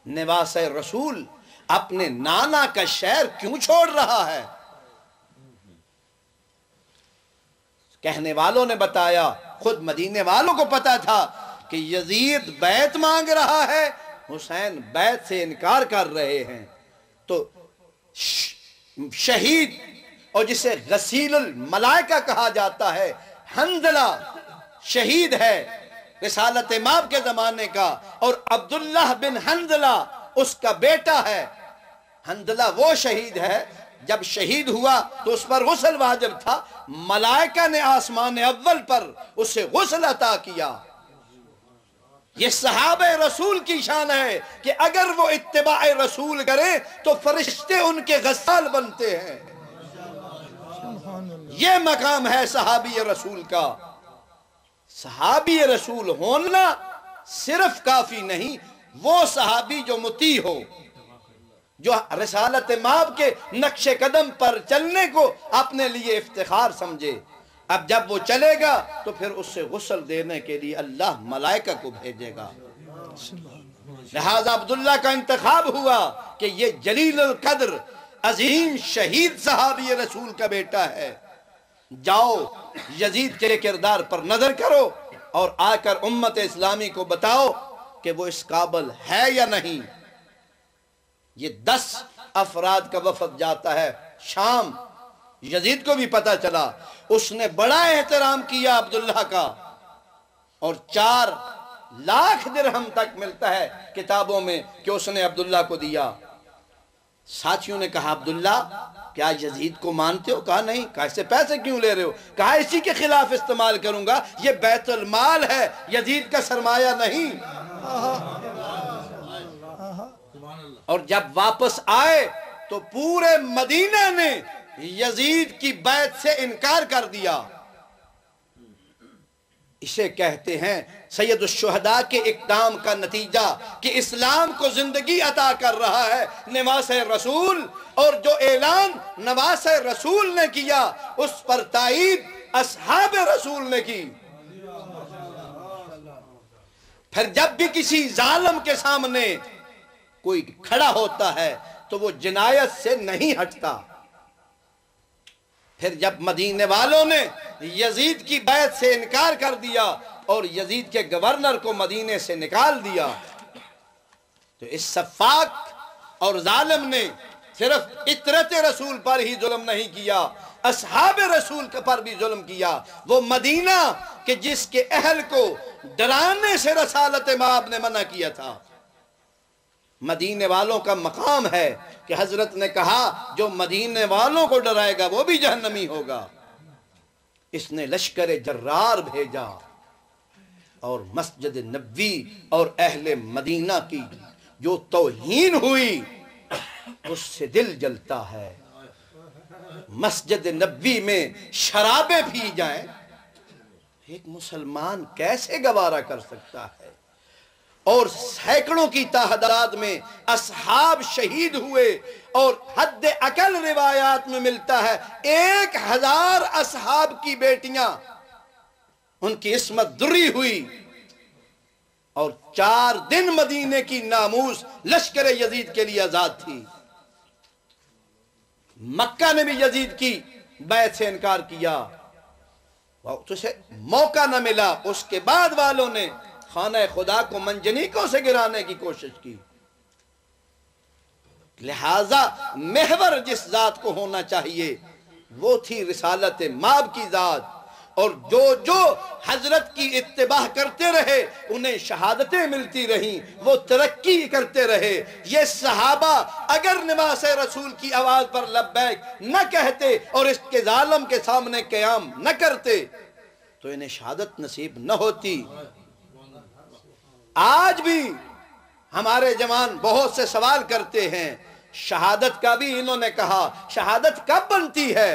نواس رسول اپنے نانا کا شہر کیوں چھوڑ رہا ہے؟ کہنے والوں نے بتایا، خود مدینے والوں کو پتا تھا کہ یزید بیعت مانگ رہا ہے، حسین بیعت سے انکار کر رہے ہیں، تو شہید اور جسے غسیل الملائکہ کہا جاتا ہے، حنظلہ شہید ہے رسالت مآب کے زمانے کا، اور عبداللہ بن حنظلہ اس کا بیٹا ہے۔ حنظلہ وہ شہید ہے، جب شہید ہوا تو اس پر غسل واجب تھا، ملائکہ نے آسمان اول پر اسے غسل عطا کیا۔ یہ صحابہ رسول کی شان ہے کہ اگر وہ اتباع رسول کریں تو فرشتے ان کے غسال بنتے ہیں۔ یہ مقام ہے صحابی رسول کا۔ صحابی رسول ہونا صرف کافی نہیں، وہ صحابی جو مطیع ہو، جو رسالت مآب کے نقش قدم پر چلنے کو اپنے لیے افتخار سمجھے۔ اب جب وہ چلے گا تو پھر اس سے غسل دینے کے لیے اللہ ملائکہ کو بھیجے گا۔ لہذا عبداللہ کا انتخاب ہوا کہ یہ جلیل القدر عظیم شہید صحابی رسول کا بیٹا ہے، جاؤ یزید کے کردار پر نظر کرو اور آ کر امت اسلامی کو بتاؤ کہ وہ اس قابل ہے یا نہیں۔ یہ 10 افراد کا وفد جاتا ہے شام۔ یزید کو بھی پتا چلا، اس نے بڑا احترام کیا عبداللہ کا، اور 4 لاکھ درہم تک ملتا ہے کتابوں میں کہ اس نے عبداللہ کو دیا۔ ساتھیوں نے کہا عبداللہ کیا یزید کو مانتے ہو؟ کہا نہیں۔ کہا اس سے پیسے کیوں لے رہے ہو؟ کہا اسی کے خلاف استعمال کروں گا، یہ بیت المال ہے، یزید کا سرمایہ نہیں۔ اور جب واپس آئے تو پورے مدینہ نے یزید کی بیعت سے انکار کر دیا۔ اسے کہتے ہیں سید الشہداء کے اقدام کا نتیجہ کہ اسلام کو زندگی عطا کر رہا ہے نواس رسول، اور جو اعلان نواس رسول نے کیا اس پر تائید اصحاب رسول نے کی۔ پھر جب بھی کسی ظالم کے سامنے کوئی کھڑا ہوتا ہے تو وہ جنایت سے نہیں ہٹتا۔ پھر جب مدینے والوں نے یزید کی بیعت سے انکار کر دیا اور یزید کے گورنر کو مدینے سے نکال دیا، تو اس سفاک اور ظالم نے صرف اطرت رسول پر ہی ظلم نہیں کیا، اصحاب رسول پر بھی ظلم کیا۔ وہ مدینہ کہ جس کے اہل کو ڈرانے سے رسالت مآب نے منع کیا تھا، مدینے والوں کا مقام ہے کہ حضرت نے کہا جو مدینے والوں کو ڈرائے گا وہ بھی جہنمی ہوگا۔ اس نے لشکر جرار بھیجا، اور مسجد نبوی اور اہل مدینہ کی جو توہین ہوئی اس سے دل جلتا ہے۔ مسجد نبوی میں شرابیں پی جائیں، ایک مسلمان کیسے گوارا کر سکتا ہے؟ اور سینکڑوں کی تعداد میں اصحاب شہید ہوئے، اور حد اقل روایات میں ملتا ہے 1000 اصحاب کی بیٹیاں ان کی عصمت دری ہوئی، اور 4 دن مدینے کی ناموس لشکر یزید کے لیے آزاد تھی۔ مکہ نے بھی یزید کی بیعت سے انکار کیا، تو اسے موقع نہ ملا۔ اس کے بعد والوں نے خانہ خدا کو منجنیکوں سے گرانے کی کوشش کی۔ لہذا محور جس ذات کو ہونا چاہیے وہ تھی رسالت مآب کی ذات، اور جو حضرت کی اتباع کرتے رہے انہیں شہادتیں ملتی رہیں، وہ ترقی کرتے رہے۔ یہ صحابہ اگر نواس رسول کی آواز پر لبیک نہ کہتے اور اس کے ظالم کے سامنے قیام نہ کرتے تو انہیں شہادت نصیب نہ ہوتی۔ آج بھی ہمارے جوان بہت سے سوال کرتے ہیں، شہادت کا بھی انہوں نے کہا، شہادت کب بنتی ہے؟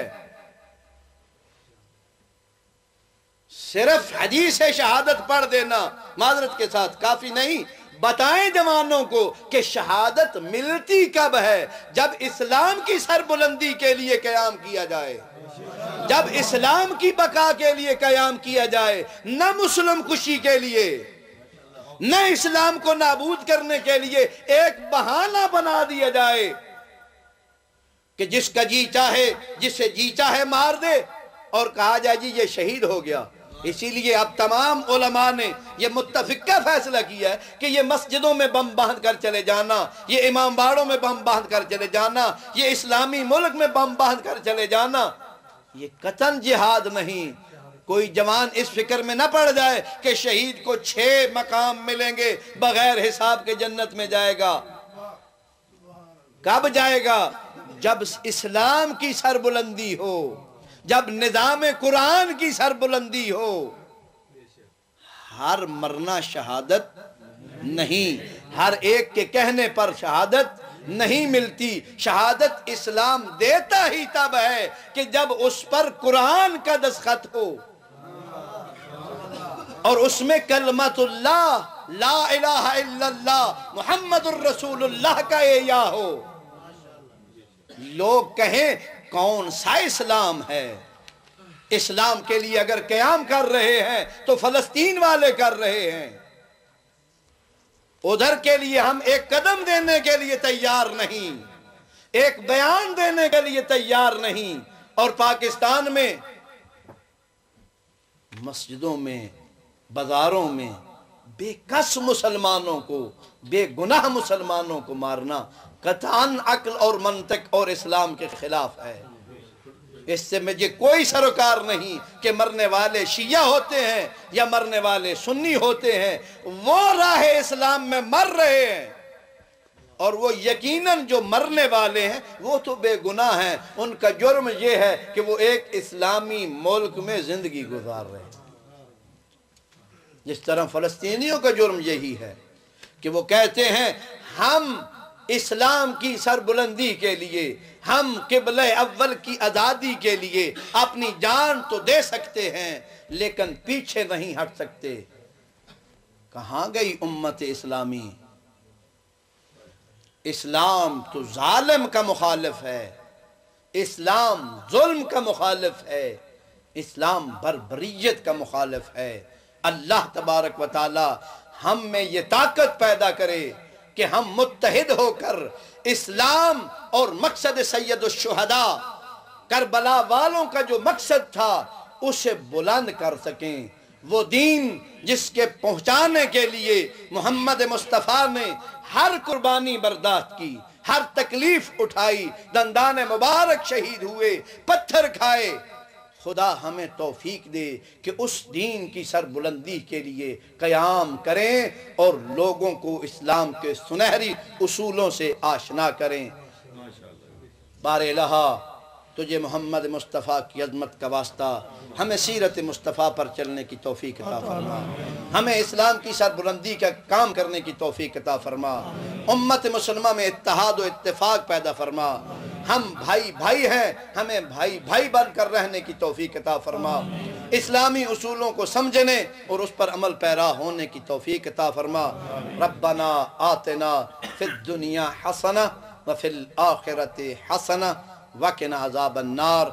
صرف حدیث شہادت پڑھ دینا معذرت کے ساتھ کافی نہیں، بتائیں جوانوں کو کہ شہادت ملتی کب ہے؟ جب اسلام کی سربلندی کے لیے قیام کیا جائے، جب اسلام کی بقا کے لیے قیام کیا جائے، نہ مسلم خوشی کے لیے۔ نہ اسلام کو نابود کرنے کے لیے ایک بہانہ بنا دیا جائے کہ جس کا جی چاہے جسے جی چاہے مار دے اور کہا جائے جی یہ شہید ہو گیا۔ اسی لیے اب تمام علماء نے یہ متفقہ فیصلہ کیا ہے کہ یہ مسجدوں میں بم باندھ کر چلے جانا، یہ امام باڑوں میں بم باندھ کر چلے جانا، یہ اسلامی ملک میں بم باندھ کر چلے جانا، یہ قطعاً جہاد نہیں۔ کوئی جوان اس فکر میں نہ پڑ جائے کہ شہید کو 6 مقام ملیں گے بغیر حساب کے جنت میں جائے گا۔ کب جائے گا؟ جب اسلام کی سربلندی ہو، جب نظام قرآن کی سربلندی ہو۔ ہر مرنا شہادت نہیں، ہر ایک کے کہنے پر شہادت نہیں ملتی۔ شہادت اسلام دیتا ہی تب ہے کہ جب اس پر قرآن کا دستخط ہو اور اس میں کلمت اللہ لا الہ الا اللہ محمد الرسول اللہ کا احیا ہو۔ لوگ کہیں کون سا اسلام ہے؟ اسلام کے لیے اگر قیام کر رہے ہیں تو فلسطین والے کر رہے ہیں، ادھر کے لیے ہم ایک قدم دینے کے لیے تیار نہیں، ایک بیان دینے کے لیے تیار نہیں۔ اور پاکستان میں مسجدوں میں، بازاروں میں بے کس مسلمانوں کو، بے گناہ مسلمانوں کو مارنا قطعاً عقل اور منطق اور اسلام کے خلاف ہے۔ اس سے مجھے کوئی سروکار نہیں کہ مرنے والے شیعہ ہوتے ہیں یا مرنے والے سنی ہوتے ہیں، وہ راہ اسلام میں مر رہے ہیں، اور وہ یقیناً جو مرنے والے ہیں وہ تو بے گناہ ہیں۔ ان کا جرم یہ ہے کہ وہ ایک اسلامی ملک میں زندگی گزار رہے ہیں، جس طرح فلسطینیوں کا جرم یہی ہے کہ وہ کہتے ہیں ہم اسلام کی سربلندی کے لیے، ہم قبلہ اول کی آزادی کے لیے اپنی جان تو دے سکتے ہیں لیکن پیچھے نہیں ہٹ سکتے۔ کہاں گئی امت اسلامی؟ اسلام تو ظالم کا مخالف ہے، اسلام ظلم کا مخالف ہے، اسلام بربریت کا مخالف ہے۔ اللہ تبارک و تعالی ہم میں یہ طاقت پیدا کرے کہ ہم متحد ہو کر اسلام اور مقصد سید الشہداء کربلا والوں کا جو مقصد تھا اسے بلند کر سکیں۔ وہ دین جس کے پہنچانے کے لیے محمد مصطفیٰ نے ہر قربانی برداشت کی، ہر تکلیف اٹھائی، دندان مبارک شہید ہوئے، پتھر کھائے۔ خدا ہمیں توفیق دے کہ اس دین کی سربلندی کے لیے قیام کریں اور لوگوں کو اسلام کے سنہری اصولوں سے آشنا کریں۔ بار الہا تجھے محمد مصطفیٰ کی عظمت کا واسطہ ہمیں سیرت مصطفیٰ پر چلنے کی توفیق عطا فرما، ہمیں اسلام کی سربلندی کا کام کرنے کی توفیق عطا فرما، امت مسلمہ میں اتحاد و اتفاق پیدا فرما۔ ہم بھائی بھائی ہیں، ہمیں بھائی بھائی بن کر رہنے کی توفیق عطا فرما، اسلامی اصولوں کو سمجھنے اور اس پر عمل پیرا ہونے کی توفیق عطا فرما۔ ربنا آتنا فی الدنیا حسنہ وفی الآخرۃ حسنہ وقنا عذاب النار۔